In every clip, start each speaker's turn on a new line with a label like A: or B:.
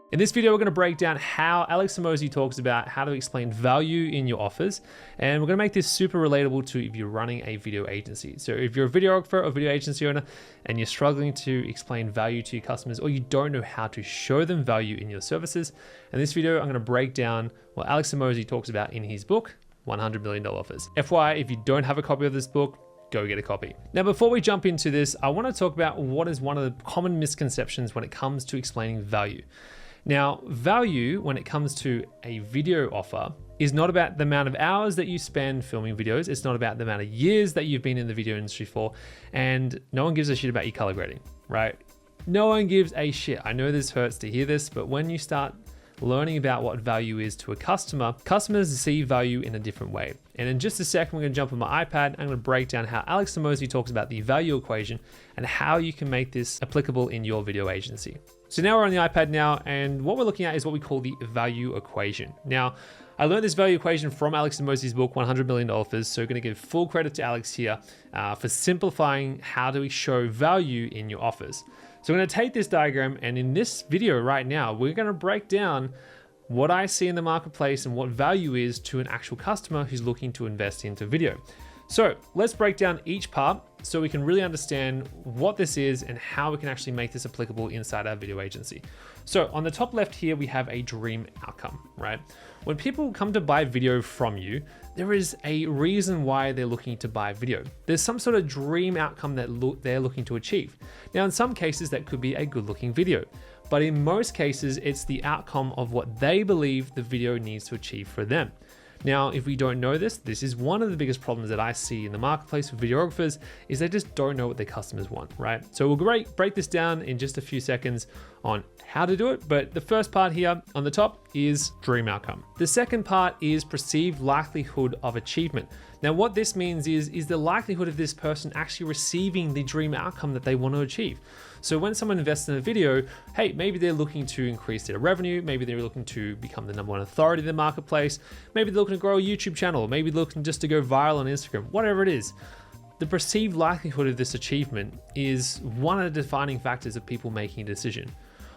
A: In this video, we're going to break down how Alex Hormozi talks about how to explain value in your offers. And we're going to make this super relatable to if you're running a video agency. So if you're a videographer or video agency owner and you're struggling to explain value to your customers, or you don't know how to show them value in your services, in this video, I'm going to break down what Alex Hormozi talks about in his book, $100 Million Offers. FYI, if you don't have a copy of this book, go get a copy. Now, before we jump into this, I want to talk about what is one of the common misconceptions when it comes to explaining value. Now, value, when it comes to a video offer, is not about the amount of hours that you spend filming videos. It's not about the amount of years that you've been in the video industry for. And no one gives a shit about your color grading, right? No one gives a shit. I know this hurts to hear this, but when you start learning about what value is to a customer, customers see value in a different way. And in just a second, we're going to jump on my iPad. I'm going to break down how Alex Hormozi talks about the value equation and how you can make this applicable in your video agency. So now we're on the iPad now, and what we're looking at is what we call the value equation. Now, I learned this value equation from Alex Hormozi's book, $100 Million Offers. So I'm going to give full credit to Alex here for simplifying how to show value in your offers. So I'm going to take this diagram, and in this video right now, we're going to break down what I see in the marketplace and what value is to an actual customer who's looking to invest into video. So let's break down each part so we can really understand what this is and how we can actually make this applicable inside our video agency. So on the top left here, we have a dream outcome, right? When people come to buy video from you, there is a reason why they're looking to buy video. There's some sort of dream outcome that they're looking to achieve. Now, in some cases, that could be a good looking video, but in most cases, it's the outcome of what they believe the video needs to achieve for them. Now, if we don't know this, this is one of the biggest problems that I see in the marketplace for videographers is they just don't know what their customers want, right? So we'll break this down in just a few seconds on how to do it. But the first part here on the top is dream outcome. The second part is perceived likelihood of achievement. Now, what this means is the likelihood of this person actually receiving the dream outcome that they want to achieve. So when someone invests in a video, hey, maybe they're looking to increase their revenue, maybe they're looking to become the #1 authority in the marketplace, maybe they're looking to grow a YouTube channel, maybe they're looking just to go viral on Instagram, whatever it is. The perceived likelihood of this achievement is one of the defining factors of people making a decision.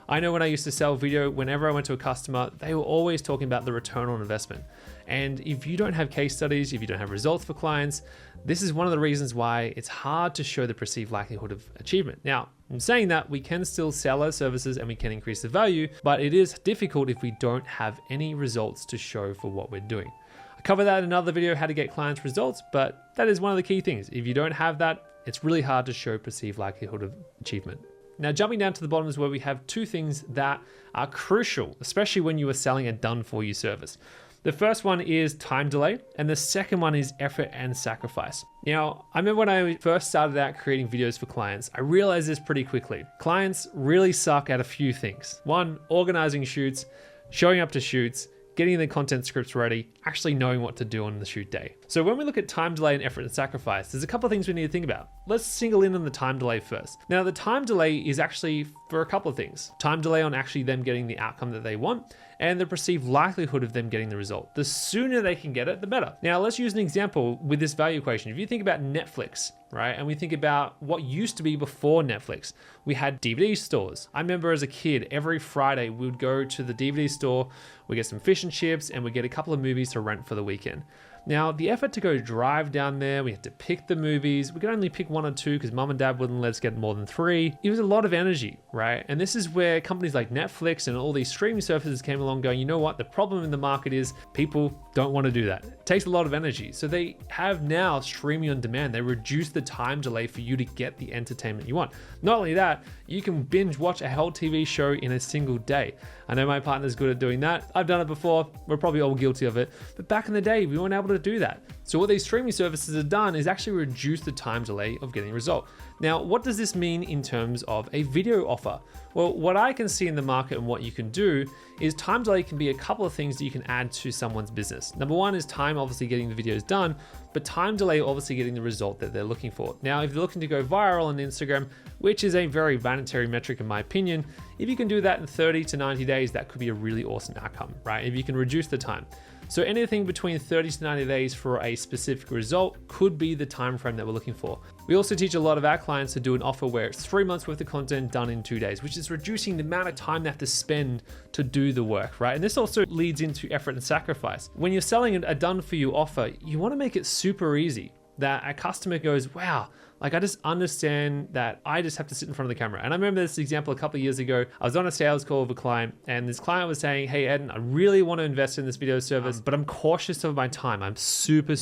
A: I know when I used to sell video, whenever I went to a customer, they were always talking about the return on investment. And if you don't have case studies, if you don't have results for clients, this is one of the reasons why it's hard to show the perceived likelihood of achievement. Now, in saying that, we can still sell our services and we can increase the value, but it is difficult if we don't have any results to show for what we're doing. I cover that in another video, how to get clients results, but that is one of the key things. If you don't have that, it's really hard to show perceived likelihood of achievement. Now, jumping down to the bottom is where we have two things that are crucial, especially when you are selling a done-for-you service. The first one is time delay, and the second one is effort and sacrifice. Now, I remember when I first started out creating videos for clients, I realized this pretty quickly. Clients really suck at a few things. One, organizing shoots, showing up to shoots, getting the content scripts ready, actually knowing what to do on the shoot day. So when we look at time delay and effort and sacrifice, there's a couple of things we need to think about. Let's single in on the time delay first. Now, the time delay is actually for a couple of things. Time delay on actually them getting the outcome that they want and the perceived likelihood of them getting the result. The sooner they can get it, the better. Now, let's use an example with this value equation. If you think about Netflix, right? And we think about what used to be before Netflix. We had DVD stores. I remember as a kid, every Friday we would go to the DVD store, we get some fish and chips, and we get a couple of movies to rent for the weekend. Now, the effort to go drive down there, we had to pick the movies. We could only pick 1 or 2 because mom and dad wouldn't let us get more than 3. It was a lot of energy, right? And this is where companies like Netflix and all these streaming services came along going, you know what? The problem in the market is people don't want to do that. It takes a lot of energy. So they have now streaming on demand. They reduce the time delay for you to get the entertainment you want. Not only that, you can binge watch a whole TV show in a single day. I know my partner's good at doing that. I've done it before. We're probably all guilty of it. But back in the day, we weren't able to do that. So what these streaming services have done is actually reduce the time delay of getting a result. Now, what does this mean in terms of a video offer? Well, what I can see in the market and what you can do is time delay can be a couple of things that you can add to someone's business. Number one is time, obviously getting the videos done, but time delay obviously getting the result that they're looking for. Now, if they're looking to go viral on Instagram, which is a very vanity metric in my opinion, if you can do that in 30 to 90 days, that could be a really awesome outcome, right? If you can reduce the time. So anything between 30 to 90 days for a specific result could be the time frame that we're looking for. We also teach a lot of our clients to do an offer where it's 3 months worth of content done in 2 days, which is reducing the amount of time they have to spend to do the work, right? And this also leads into effort and sacrifice. When you're selling a done for you offer, you want to make it super easy that a customer goes, wow, like I just understand that I just have to sit in front of the camera. And I remember this example a couple of years ago. I was on a sales call with a client and this client was saying, hey, Ed, I really want to invest in this video service, but I'm cautious of my time. I'm super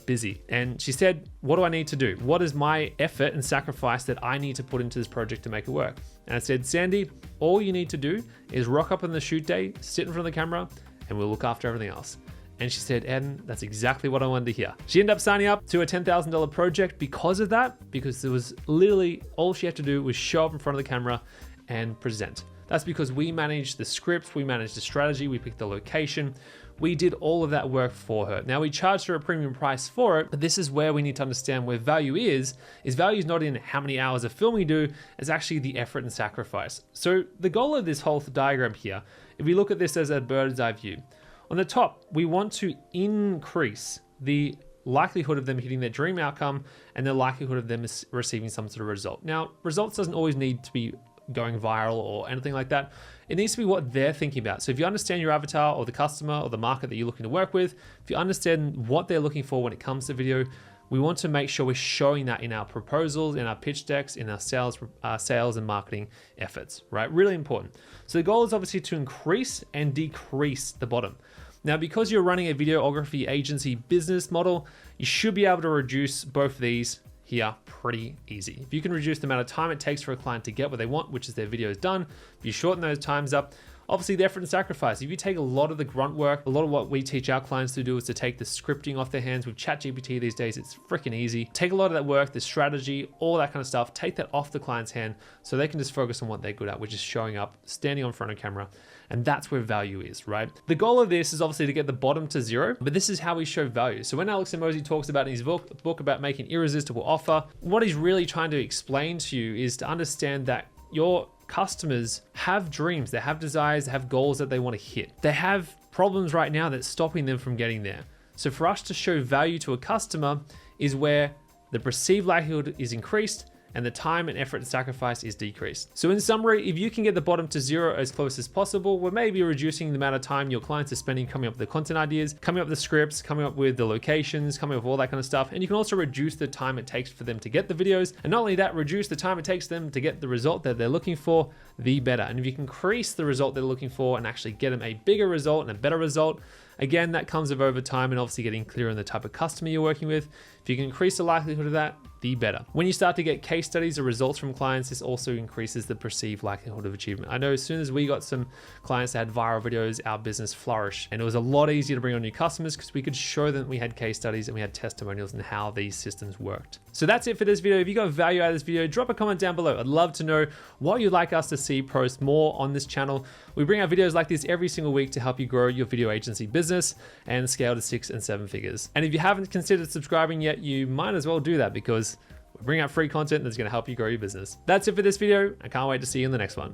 A: busy. And she said, what do I need to do? What is my effort and sacrifice that I need to put into this project to make it work? And I said, Sandy, all you need to do is rock up on the shoot day, sit in front of the camera, and we'll look after everything else. And she said, Eden, that's exactly what I wanted to hear. She ended up signing up to a $10,000 project because of that, because there was literally all she had to do was show up in front of the camera and present. That's because we managed the scripts, we managed the strategy, we picked the location, we did all of that work for her. Now we charged her a premium price for it, but this is where we need to understand where value is value is not in how many hours of film we do, it's actually the effort and sacrifice. So the goal of this whole diagram here, if we look at this as a bird's eye view, on the top, we want to increase the likelihood of them hitting their dream outcome and the likelihood of them receiving some sort of result. Now, results doesn't always need to be going viral or anything like that. It needs to be what they're thinking about. So if you understand your avatar or the customer or the market that you're looking to work with, if you understand what they're looking for when it comes to video, we want to make sure we're showing that in our proposals, in our pitch decks, in our sales and marketing efforts, right? Really important. So the goal is obviously to increase and decrease the bottom. Now, because you're running a videography agency business model, you should be able to reduce both of these here pretty easy. If you can reduce the amount of time it takes for a client to get what they want, which is their videos done, if you shorten those times up, obviously the effort and sacrifice. If you take a lot of the grunt work, a lot of what we teach our clients to do is to take the scripting off their hands. With ChatGPT these days, it's freaking easy. Take a lot of that work, the strategy, all that kind of stuff, take that off the client's hand so they can just focus on what they're good at, which is showing up, standing on front of camera. And that's where value is, right? The goal of this is obviously to get the bottom to zero, but this is how we show value. So when Alex Hormozi talks about in his book about making irresistible offer, what he's really trying to explain to you is to understand that your customers have dreams, they have desires, they have goals that they want to hit. They have problems right now that's stopping them from getting there. So for us to show value to a customer is where the perceived likelihood is increased and the time and effort and sacrifice is decreased. So in summary, if you can get the bottom to zero as close as possible, we're maybe reducing the amount of time your clients are spending coming up with the content ideas, coming up with the scripts, coming up with the locations, coming up with all that kind of stuff. And you can also reduce the time it takes for them to get the videos. And not only that, reduce the time it takes them to get the result that they're looking for, the better. And if you can increase the result they're looking for and actually get them a bigger result and a better result, again, that comes with over time and obviously getting clear on the type of customer you're working with. If you can increase the likelihood of that, the better. When you start to get case studies or results from clients, this also increases the perceived likelihood of achievement. I know as soon as we got some clients that had viral videos, our business flourished. And it was a lot easier to bring on new customers because we could show them we had case studies and we had testimonials and how these systems worked. So that's it for this video. If you got value out of this video, drop a comment down below. I'd love to know what you'd like us to see post more on this channel. We bring out videos like this every single week to help you grow your video agency business and scale to 6 and 7 figures. And if you haven't considered subscribing yet, you might as well do that because we bring out free content that's going to help you grow your business. That's it for this video. I can't wait to see you in the next one.